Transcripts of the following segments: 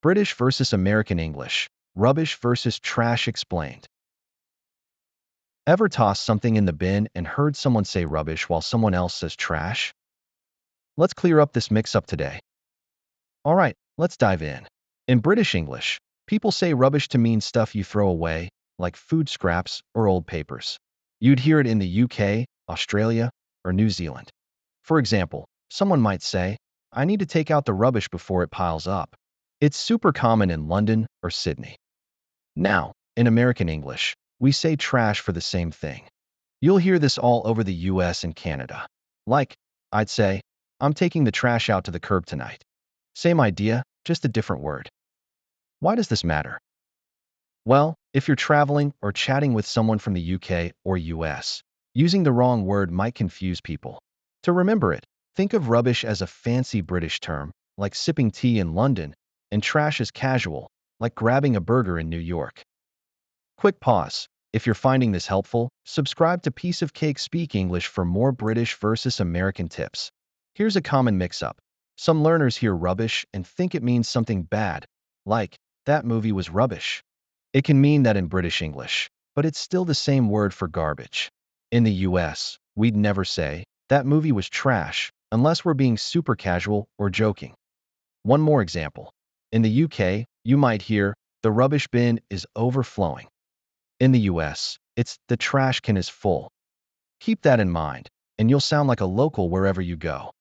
British versus American English. Rubbish versus trash explained. Ever tossed something in the bin and heard someone say rubbish while someone else says trash? Let's clear up this mix-up today. Alright, let's dive in. In British English, people say rubbish to mean stuff you throw away, like food scraps or old papers. You'd hear it in the UK, Australia, or New Zealand. For example, someone might say, I need to take out the rubbish before it piles up. It's super common in London or Sydney. Now, in American English, we say trash for the same thing. You'll hear this all over the US and Canada. Like, I'd say, I'm taking the trash out to the curb tonight. Same idea, just a different word. Why does this matter? Well, if you're traveling or chatting with someone from the UK or US, using the wrong word might confuse people. To remember it, think of rubbish as a fancy British term, like sipping tea in London, and trash as casual, like grabbing a burger in New York. Quick pause. If you're finding this helpful, subscribe to Piece of Cake Speak English for more British versus American tips. Here's a common mix-up. Some learners hear rubbish and think it means something bad, like, that movie was rubbish. It can mean that in British English, but it's still the same word for garbage. In the US, we'd never say, that movie was trash, unless we're being super casual or joking. One more example. In the UK, you might hear, the rubbish bin is overflowing. In the US, it's the trash can is full. Keep that in mind, and you'll sound like a local wherever you go.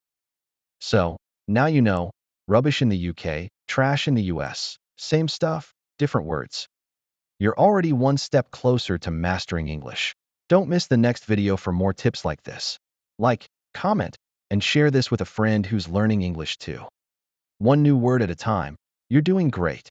So, now you know, rubbish in the UK, trash in the US. Same stuff, different words. You're already one step closer to mastering English. Don't miss the next video for more tips like this. Like, comment, and share this with a friend who's learning English too. One new word at a time. You're doing great.